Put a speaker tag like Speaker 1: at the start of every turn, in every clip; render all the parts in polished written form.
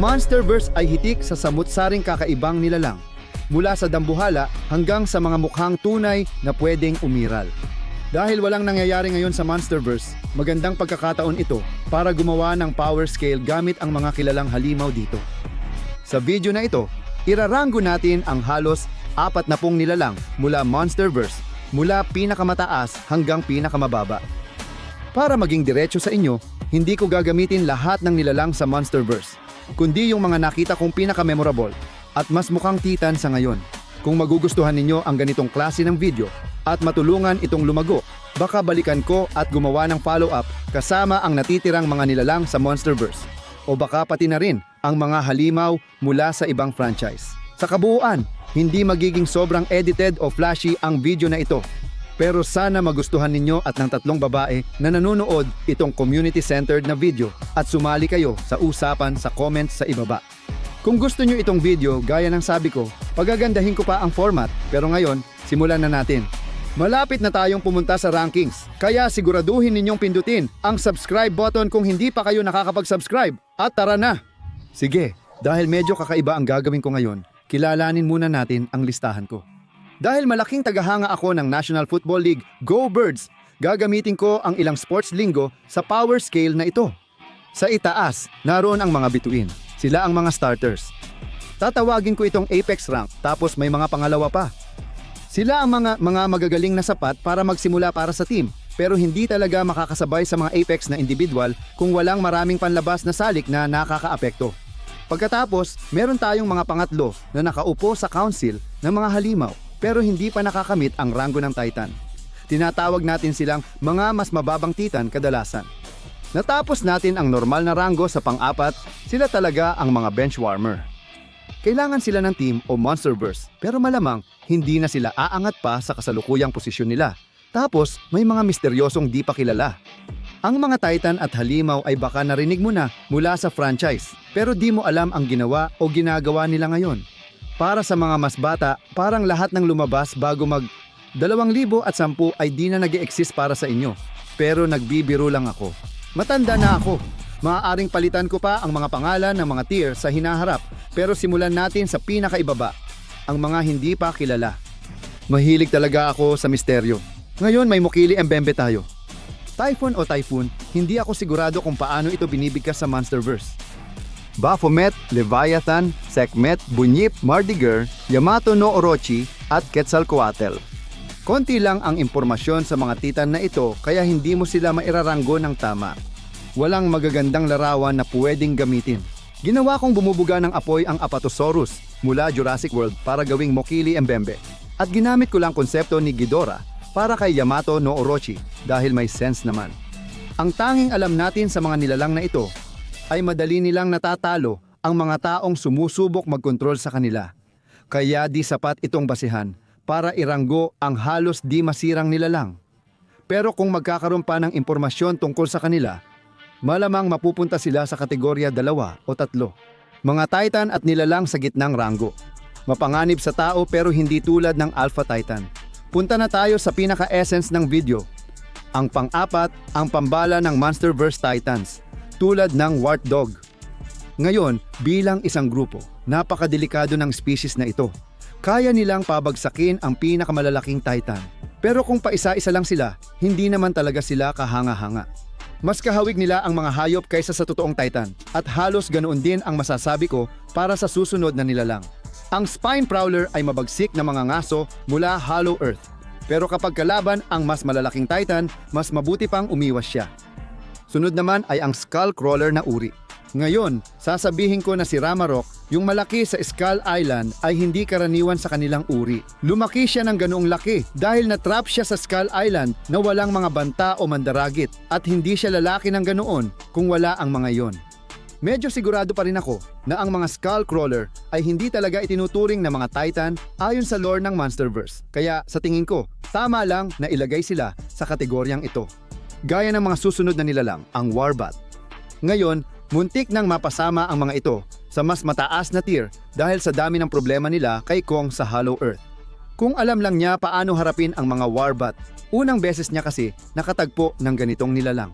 Speaker 1: Monsterverse ay hitik sa samut-saring kakaibang nilalang, mula sa dambuhala hanggang sa mga mukhang tunay na pwedeng umiral. Dahil walang nangyayari ngayon sa Monsterverse, magandang pagkakataon ito para gumawa ng power scale gamit ang mga kilalang halimaw dito. Sa video na ito, iraranggo natin ang halos 40 nilalang mula Monsterverse, mula pinakamataas hanggang pinakamababa. Para maging diretso sa inyo, hindi ko gagamitin lahat ng nilalang sa Monsterverse, kundi yung mga nakita kong pinaka-memorable at mas mukhang titan sa ngayon. Kung magugustuhan ninyo ang ganitong klase ng video at matulungan itong lumago, baka balikan ko at gumawa ng follow-up kasama ang natitirang mga nilalang sa Monsterverse. O baka pati na rin ang mga halimaw mula sa ibang franchise. Sa kabuuan, hindi magiging sobrang edited o flashy ang video na ito. Pero sana magustuhan ninyo at ng tatlong babae na nanonood itong community-centered na video at sumali kayo sa usapan sa comments sa ibaba. Kung gusto nyo itong video, gaya ng sabi ko, pagagandahin ko pa ang format, pero ngayon, simulan na natin. Malapit na tayong pumunta sa rankings, kaya siguraduhin ninyong pindutin ang subscribe button kung hindi pa kayo nakakapag-subscribe. At tara na! Sige, dahil medyo kakaiba ang gagawin ko ngayon, kilalanin muna natin ang listahan ko. Dahil malaking tagahanga ako ng National Football League, Go Birds, gagamitin ko ang ilang sports lingo sa power scale na ito. Sa itaas, naroon ang mga bituin. Sila ang mga starters. Tatawagin ko itong Apex rank, tapos may mga pangalawa pa. Sila ang mga magagaling na sapat para magsimula para sa team, pero hindi talaga makakasabay sa mga Apex na individual kung walang maraming panlabas na salik na nakakaapekto. Pagkatapos, meron tayong mga pangatlo na nakaupo sa council ng mga halimaw, pero hindi pa nakakamit ang ranggo ng Titan. Tinatawag natin silang mga mas mababang Titan kadalasan. Natapos natin ang normal na ranggo sa pang-apat, sila talaga ang mga benchwarmer. Kailangan sila ng team o Monsterverse, pero malamang hindi na sila aangat pa sa kasalukuyang posisyon nila. Tapos may mga misteryosong di pa kilala. Ang mga Titan at halimaw ay baka narinig mo na mula sa franchise, pero di mo alam ang ginawa o ginagawa nila ngayon. Para sa mga mas bata, parang lahat ng lumabas bago mag 2010 ay di na nag-e-exist para sa inyo. Pero nagbibiro lang ako. Matanda na ako. Maaaring palitan ko pa ang mga pangalan ng mga tier sa hinaharap, pero simulan natin sa pinakaibaba, ang mga hindi pa kilala. Mahilig talaga ako sa misteryo. Ngayon may Mokili Mbembe tayo. Typhon o Typhoon, hindi ako sigurado kung paano ito binibigkas sa Monsterverse. Baphomet, Leviathan, Sekhmet, Bunyip, Mardiger, Yamato no Orochi at Quetzalcoatl. Konti lang ang impormasyon sa mga titan na ito kaya hindi mo sila mairaranggo ng tama. Walang magagandang larawan na pwedeng gamitin. Ginawa kong bumubuga ng apoy ang Apatosaurus mula Jurassic World para gawing Mokili Mbembe. At ginamit ko lang konsepto ni Ghidorah para kay Yamato no Orochi dahil may sense naman. Ang tanging alam natin sa mga nilalang na ito ay madali nilang natatalo ang mga taong sumusubok magkontrol sa kanila. Kaya di sapat itong basihan para iranggo ang halos di masirang nilalang. Pero kung magkakaroon pa ng impormasyon tungkol sa kanila, malamang mapupunta sila sa kategorya 2 o 3. Mga Titan at nilalang sa gitnang ranggo. Mapanganib sa tao pero hindi tulad ng Alpha Titan. Punta na tayo sa pinaka-essence ng video. Ang pang-apat, ang pambala ng Monsterverse Titans, tulad ng Warthog. Ngayon, bilang isang grupo, napakadelikado ng species na ito. Kaya nilang pabagsakin ang pinakamalalaking Titan. Pero kung paisa-isa lang sila, hindi naman talaga sila kahanga-hanga. Mas kahawig nila ang mga hayop kaysa sa totoong Titan, at halos ganoon din ang masasabi ko para sa susunod na nilalang. Ang Spine Prowler ay mabagsik na mga ngaso mula Hollow Earth. Pero kapag kalaban ang mas malalaking Titan, mas mabuti pang umiwas siya. Sunod naman ay ang Skull Crawler na uri. Ngayon, sasabihin ko na si Ramarok, yung malaki sa Skull Island ay hindi karaniwan sa kanilang uri. Lumaki siya ng ganoong laki dahil na-trap siya sa Skull Island na walang mga banta o mandaragit at hindi siya lalaki ng ganoon kung wala ang mga yon. Medyo sigurado pa rin ako na ang mga Skull Crawler ay hindi talaga itinuturing na mga Titan ayon sa lore ng Monsterverse. Kaya sa tingin ko, tama lang na ilagay sila sa kategoryang ito. Gaya ng mga susunod na nilalang, ang Warbat. Ngayon, muntik nang mapasama ang mga ito sa mas mataas na tier dahil sa dami ng problema nila kay Kong sa Hollow Earth. Kung alam lang niya paano harapin ang mga Warbat, unang beses niya kasi nakatagpo ng ganitong nilalang.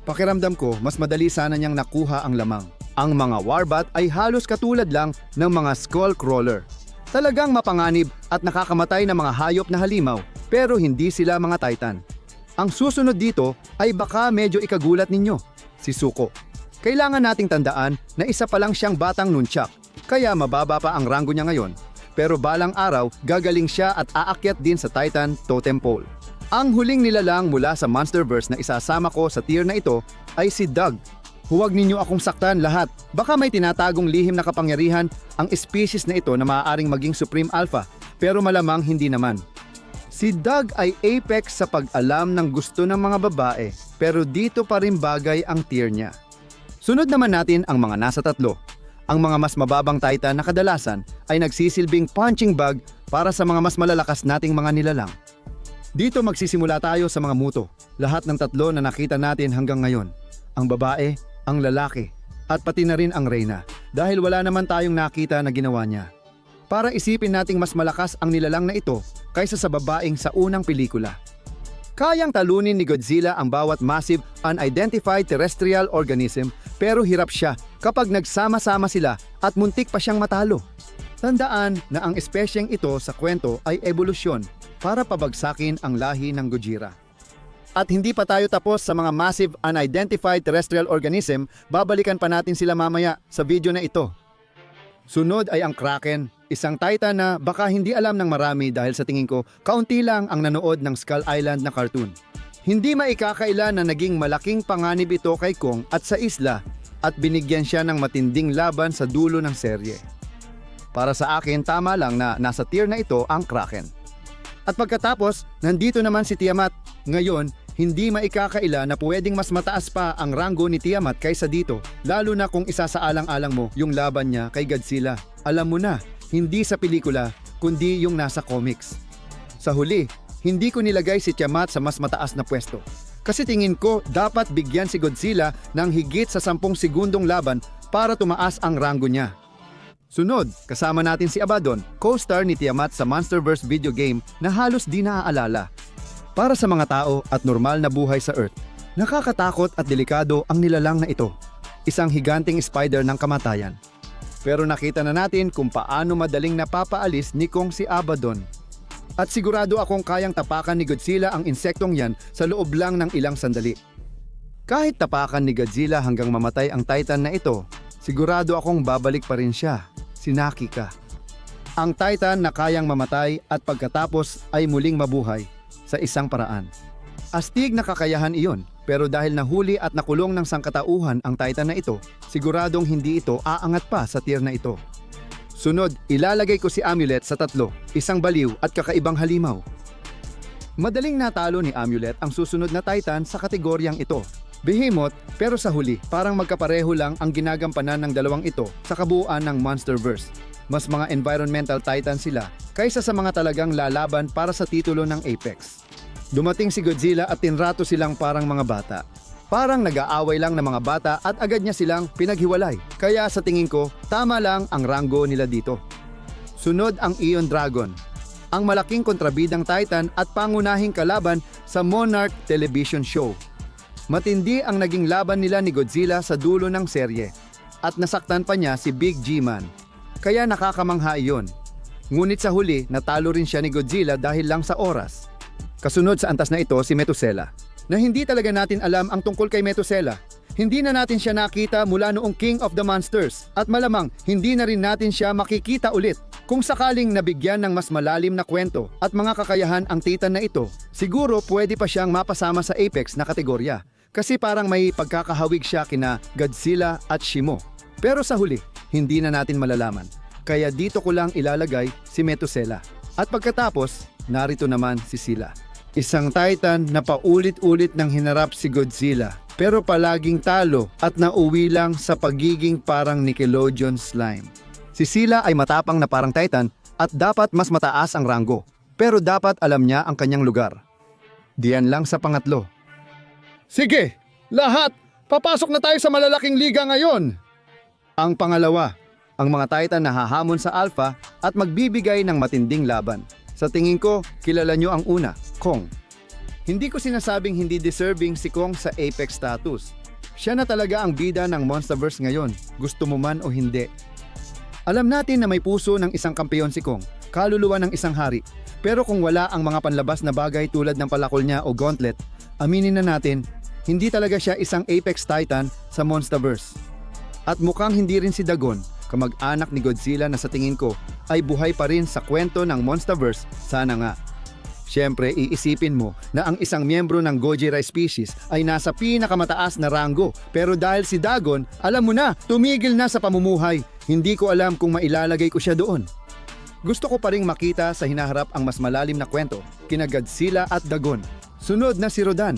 Speaker 1: Pakiramdam ko, mas madali sana niyang nakuha ang lamang. Ang mga Warbat ay halos katulad lang ng mga Skullcrawler. Talagang mapanganib at nakakamatay na mga hayop na halimaw, pero hindi sila mga Titan. Ang susunod dito ay baka medyo ikagulat ninyo, si Zuko. Kailangan nating tandaan na isa pa lang siyang batang nunchak, kaya mababa pa ang ranggo niya ngayon. Pero balang araw, gagaling siya at aakyat din sa Titan Totem Pole. Ang huling nilalang mula sa Monsterverse na isasama ko sa tier na ito ay si Doug. Huwag ninyo akong saktan lahat. Baka may tinatagong lihim na kapangyarihan ang species na ito na maaaring maging Supreme Alpha, pero malamang hindi naman. Si Doug ay apex sa pag-alam ng gusto ng mga babae, pero dito pa rin bagay ang tier niya. Sunod naman natin ang mga nasa tatlo. Ang mga mas mababang Titan na kadalasan ay nagsisilbing punching bag para sa mga mas malalakas nating mga nilalang. Dito magsisimula tayo sa mga muto, lahat ng tatlo na nakita natin hanggang ngayon. Ang babae, ang lalaki, at pati na rin ang reyna, dahil wala naman tayong nakita na ginawa niya. Para isipin nating mas malakas ang nilalang na ito kaysa sa babaeng sa unang pelikula. Kayang talunin ni Godzilla ang bawat massive unidentified terrestrial organism, pero hirap siya kapag nagsama-sama sila at muntik pa siyang matalo. Tandaan na ang espesyeng ito sa kwento ay ebolusyon para pabagsakin ang lahi ng Gojira. At hindi pa tayo tapos sa mga massive unidentified terrestrial organism, babalikan pa natin sila mamaya sa video na ito. Sunod ay ang Kraken, isang Titan na baka hindi alam ng marami dahil sa tingin ko, kaunti lang ang nanood ng Skull Island na cartoon. Hindi maikakaila na naging malaking panganib ito kay Kong at sa isla at binigyan siya ng matinding laban sa dulo ng serye. Para sa akin, tama lang na nasa tier na ito ang Kraken. At pagkatapos, nandito naman si Tiamat. Ngayon, hindi maikakaila na pwedeng mas mataas pa ang ranggo ni Tiamat kaysa dito, lalo na kung isasaalang-alang mo yung laban niya kay Godzilla. Alam mo na, hindi sa pelikula, kundi yung nasa comics. Sa huli, hindi ko nilagay si Tiamat sa mas mataas na pwesto. Kasi tingin ko dapat bigyan si Godzilla ng higit sa 10 segundong laban para tumaas ang ranggo niya. Sunod, kasama natin si Abaddon, co-star ni Tiamat sa Monsterverse video game na halos di naaalala. Para sa mga tao at normal na buhay sa Earth, nakakatakot at delikado ang nilalang na ito. Isang higanting spider ng kamatayan. Pero nakita na natin kung paano madaling napapaalis ni Kong si Abaddon. At sigurado akong kayang tapakan ni Godzilla ang insektong yan sa loob lang ng ilang sandali. Kahit tapakan ni Godzilla hanggang mamatay ang Titan na ito, sigurado akong babalik pa rin siya, si Nakika. Ang Titan na kayang mamatay at pagkatapos ay muling mabuhay sa isang paraan. Astig na kakayahan iyon, pero dahil nahuli at nakulong ng sangkatauhan ang Titan na ito, siguradong hindi ito aangat pa sa tier na ito. Sunod, ilalagay ko si Amulet sa tatlo, isang baliw at kakaibang halimaw. Madaling natalo ni Amulet ang susunod na Titan sa kategoryang ito. Behemoth, pero sa huli, parang magkapareho lang ang ginagampanan ng dalawang ito sa kabuuan ng Monsterverse. Mas mga environmental Titan sila kaysa sa mga talagang lalaban para sa titulo ng Apex. Dumating si Godzilla at tinrato silang parang mga bata. Parang nag-aaway lang ng mga bata at agad niya silang pinaghiwalay. Kaya sa tingin ko, tama lang ang ranggo nila dito. Sunod ang Ion Dragon, ang malaking kontrabidang Titan at pangunahing kalaban sa Monarch television show. Matindi ang naging laban nila ni Godzilla sa dulo ng serye at nasaktan pa niya si Big G-Man. Kaya nakakamangha iyon. Ngunit sa huli, natalo rin siya ni Godzilla dahil lang sa oras. Kasunod sa antas na ito si Methuselah, na hindi talaga natin alam ang tungkol kay Methuselah. Hindi na natin siya nakita mula noong King of the Monsters at malamang hindi na rin natin siya makikita ulit. Kung sakaling nabigyan ng mas malalim na kwento at mga kakayahan ang Titan na ito, siguro pwede pa siyang mapasama sa Apex na kategorya. Kasi parang may pagkakahawig siya kina Godzilla at Shimo. Pero sa huli, hindi na natin malalaman. Kaya dito ko lang ilalagay si Methuselah. At pagkatapos, narito naman si Scylla. Isang Titan na paulit-ulit nang hinarap si Godzilla, pero palaging talo at nauwi lang sa pagiging parang Nickelodeon slime. Si Scylla ay matapang na parang Titan at dapat mas mataas ang ranggo. Pero dapat alam niya ang kanyang lugar. Diyan lang sa pangatlo. Sige, lahat! Papasok na tayo sa malalaking liga ngayon! Ang pangalawa, ang mga Titan na hahamon sa Alpha at magbibigay ng matinding laban. Sa tingin ko, kilala nyo ang una, Kong. Hindi ko sinasabing hindi deserving si Kong sa Apex status. Siya na talaga ang bida ng Monsterverse ngayon, gusto mo man o hindi. Alam natin na may puso ng isang kampeon si Kong, kaluluwa ng isang hari. Pero kung wala ang mga panlabas na bagay tulad ng palakol niya o gauntlet, aminin na natin, hindi talaga siya isang Apex Titan sa Monsterverse. At mukhang hindi rin si Dagon, kamag-anak ni Godzilla na sa tingin ko ay buhay pa rin sa kwento ng Monsterverse, sana nga. Siyempre, iisipin mo na ang isang miyembro ng Gojira species ay nasa pinakamataas na ranggo. Pero dahil si Dagon, alam mo na, tumigil na sa pamumuhay. Hindi ko alam kung mailalagay ko siya doon. Gusto ko pa ring makita sa hinaharap ang mas malalim na kwento, kina Godzilla at Dagon. Sunod na si Rodan.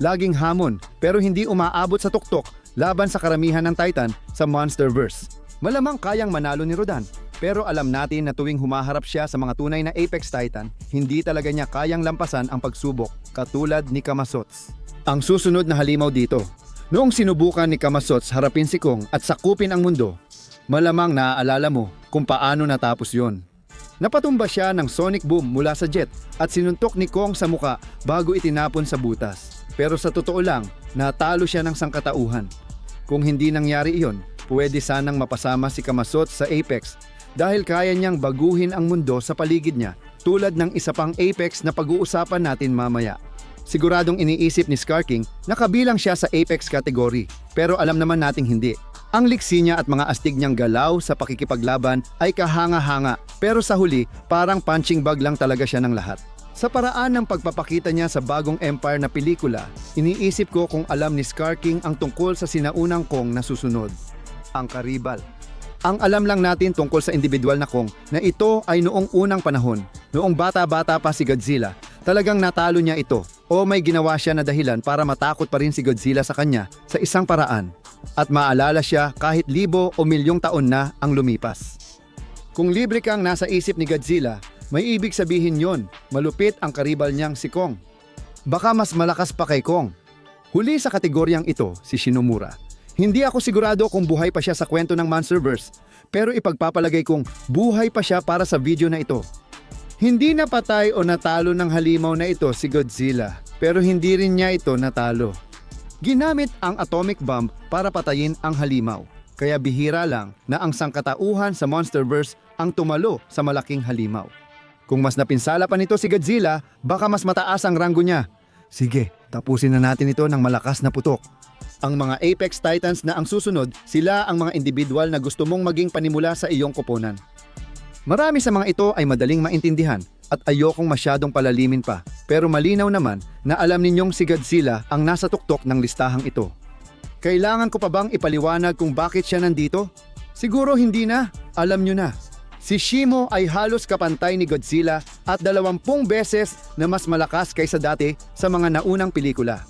Speaker 1: Laging hamon, pero hindi umaabot sa tuktok laban sa karamihan ng Titan sa Monsterverse. Malamang kayang manalo ni Rodan. Pero alam natin na tuwing humaharap siya sa mga tunay na Apex Titan, hindi talaga niya kayang lampasan ang pagsubok katulad ni Kamazots. Ang susunod na halimaw dito, noong sinubukan ni Kamazots harapin si Kong at sakupin ang mundo, malamang naaalala mo kung paano natapos yon. Napatumba siya ng sonic boom mula sa jet at sinuntok ni Kong sa muka bago itinapon sa butas. Pero sa totoo lang, natalo siya ng sangkatauhan. Kung hindi nangyari iyon, pwede sanang mapasama si Kamazots sa Apex dahil kaya niyang baguhin ang mundo sa paligid niya tulad ng isa pang Apex na pag-uusapan natin mamaya. Siguradong iniisip ni Scar King na kabilang siya sa Apex category, pero alam naman nating hindi. Ang liksi niya at mga astig niyang galaw sa pakikipaglaban ay kahanga-hanga, pero sa huli parang punching bag lang talaga siya ng lahat. Sa paraan ng pagpapakita niya sa bagong Empire na pelikula, iniisip ko kung alam ni Scar King ang tungkol sa sinaunang Kong na susunod, ang Karibal. Ang alam lang natin tungkol sa individual na Kong na ito ay noong unang panahon, noong bata-bata pa si Godzilla, talagang natalo niya ito o may ginawa siya na dahilan para matakot pa rin si Godzilla sa kanya sa isang paraan at maalala siya kahit libo o milyong taon na ang lumipas. Kung libre kang nasa isip ni Godzilla, may ibig sabihin yon, malupit ang karibal niyang si Kong. Baka mas malakas pa kay Kong. Huli sa kategoryang ito si Shinomura. Hindi ako sigurado kung buhay pa siya sa kwento ng Monsterverse, pero ipagpapalagay kong buhay pa siya para sa video na ito. Hindi napatay o natalo ng halimaw na ito si Godzilla, pero hindi rin niya ito natalo. Ginamit ang atomic bomb para patayin ang halimaw, kaya bihira lang na ang sangkatauhan sa Monsterverse ang tumalo sa malaking halimaw. Kung mas napinsala pa nito si Godzilla, baka mas mataas ang ranggo niya. Sige, tapusin na natin ito ng malakas na putok. Ang mga Apex Titans na ang susunod, sila ang mga individual na gusto mong maging panimula sa iyong koponan. Marami sa mga ito ay madaling maintindihan at ayokong masyadong palalimin pa. Pero malinaw naman na alam ninyong si Godzilla ang nasa tuktok ng listahang ito. Kailangan ko pa bang ipaliwanag kung bakit siya nandito? Siguro hindi na, alam nyo na. Si Shimo ay halos kapantay ni Godzilla at 20 beses na mas malakas kaysa dati sa mga naunang pelikula.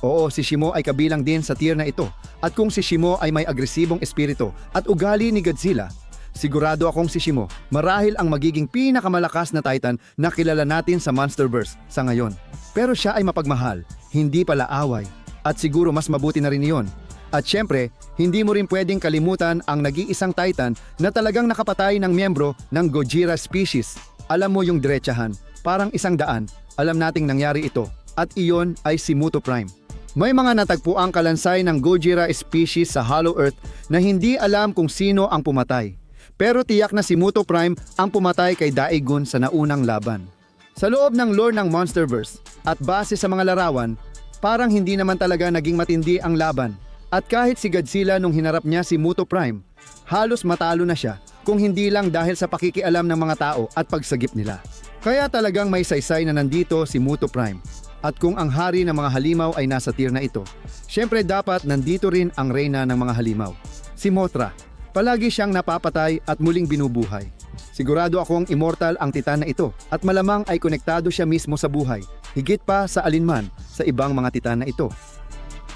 Speaker 1: Oo, si Shimo ay kabilang din sa tier na ito. At kung si Shimo ay may agresibong espiritu at ugali ni Godzilla, sigurado akong si Shimo marahil ang magiging pinakamalakas na Titan na kilala natin sa Monsterverse sa ngayon. Pero siya ay mapagmahal, hindi pala away. At siguro mas mabuti na rin iyon. At syempre, hindi mo rin pwedeng kalimutan ang nag-iisang Titan na talagang nakapatay ng miyembro ng Gojira species. Alam mo yung diretsahan, parang 100, alam nating nangyari ito. At iyon ay si Muto Prime. May mga natagpuang kalansay ng Gojira species sa Hollow Earth na hindi alam kung sino ang pumatay. Pero tiyak na si Muto Prime ang pumatay kay Daegun sa naunang laban. Sa loob ng lore ng Monsterverse at base sa mga larawan, parang hindi naman talaga naging matindi ang laban. At kahit si Godzilla nung hinarap niya si Muto Prime, halos matalo na siya kung hindi lang dahil sa pakikialam ng mga tao at pagsagip nila. Kaya talagang may saysay na nandito si Muto Prime. At kung ang hari ng mga halimaw ay nasa tier na ito, syempre dapat nandito rin ang reyna ng mga halimaw, si Mothra. Palagi siyang napapatay at muling binubuhay. Sigurado akong immortal ang titan na ito at malamang ay konektado siya mismo sa buhay, higit pa sa alinman sa ibang mga titan na ito.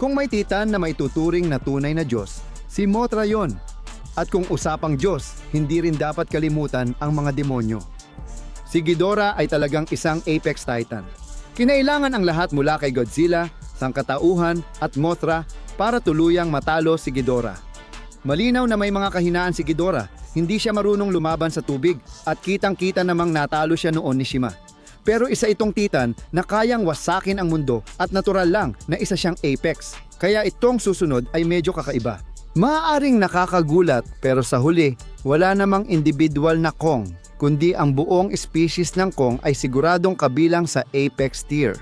Speaker 1: Kung may titan na may tuturing na tunay na Diyos, si Mothra yon. At kung usapang Diyos, hindi rin dapat kalimutan ang mga demonyo. Si Ghidorah ay talagang isang Apex Titan. Kinailangan ang lahat mula kay Godzilla, sangkatauhan at Mothra para tuluyang matalo si Ghidorah. Malinaw na may mga kahinaan si Ghidorah, hindi siya marunong lumaban sa tubig at kitang-kita namang natalo siya noon ni Shima. Pero isa itong Titan na kayang wasakin ang mundo at natural lang na isa siyang Apex. Kaya itong susunod ay medyo kakaiba. Maaaring nakakagulat pero sa huli, wala namang individual na Kong, kundi ang buong species ng Kong ay siguradong kabilang sa Apex tier.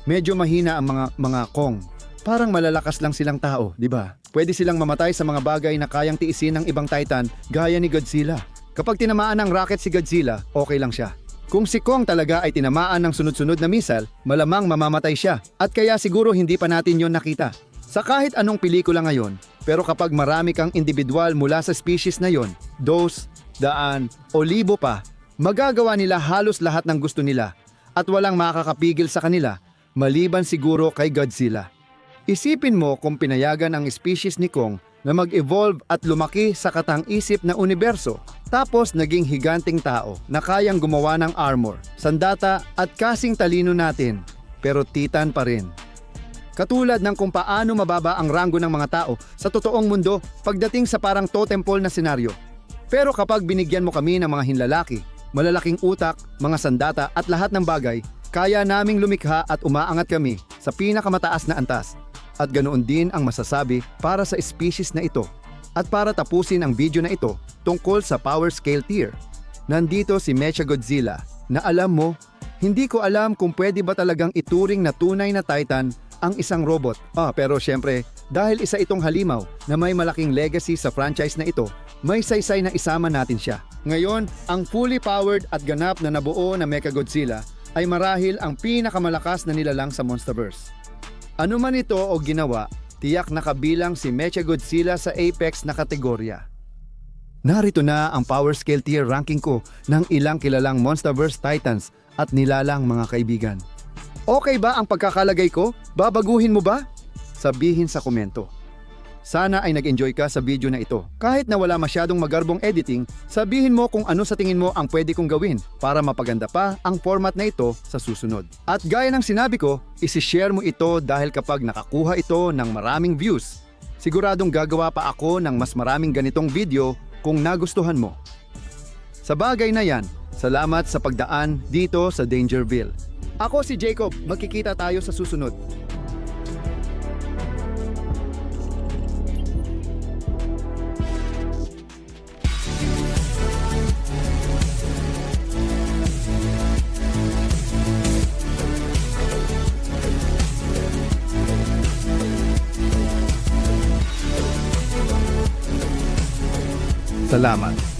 Speaker 1: Medyo mahina ang mga Kong. Parang malalakas lang silang tao, di ba? Pwede silang mamatay sa mga bagay na kayang tiisin ng ibang Titan gaya ni Godzilla. Kapag tinamaan ng rocket si Godzilla, okay lang siya. Kung si Kong talaga ay tinamaan ng sunod-sunod na missile, malamang mamamatay siya at kaya siguro hindi pa natin yon nakita. Sa kahit anong pelikula ngayon, pero kapag marami kang individual mula sa species na yon, dos, daan o libo pa, magagawa nila halos lahat ng gusto nila at walang makakapigil sa kanila maliban siguro kay Godzilla. Isipin mo kung pinayagan ang species ni Kong na mag-evolve at lumaki sa katang-isip na universo, tapos naging higanting tao na kayang gumawa ng armor, sandata at kasing talino natin, pero Titan pa rin. Katulad ng kung paano mababa ang ranggo ng mga tao sa totoong mundo pagdating sa parang totem pole na senaryo. Pero kapag binigyan mo kami ng mga hinlalaki, malalaking utak, mga sandata at lahat ng bagay, kaya naming lumikha at umaangat kami sa pinakamataas na antas. At ganoon din ang masasabi para sa species na ito. At para tapusin ang video na ito tungkol sa power scale tier, nandito si Mechagodzilla na alam mo, hindi ko alam kung pwede ba talagang ituring na tunay na Titan ang isang robot. Pero syempre, dahil isa itong halimaw na may malaking legacy sa franchise na ito, may saysay na isama natin siya. Ngayon, ang fully powered at ganap na nabuo na Mechagodzilla ay marahil ang pinakamalakas na nilalang sa Monsterverse. Ano man ito o ginawa, tiyak na kabilang si Mechagodzilla sa Apex na kategorya. Narito na ang power scale tier ranking ko ng ilang kilalang Monsterverse Titans at nilalang mga kaibigan. Okay ba ang pagkakalagay ko? Babaguhin mo ba? Sabihin sa komento. Sana ay nag-enjoy ka sa video na ito. Kahit na wala masyadong magarbong editing, sabihin mo kung ano sa tingin mo ang pwede kong gawin para mapaganda pa ang format na ito sa susunod. At gaya ng sinabi ko, isi-share mo ito dahil kapag nakakuha ito ng maraming views, siguradong gagawa pa ako ng mas maraming ganitong video kung nagustuhan mo. Sa bagay na yan, salamat sa pagdaan dito sa Dangerville. Ako si Jacob, magkikita tayo sa susunod. Salamat.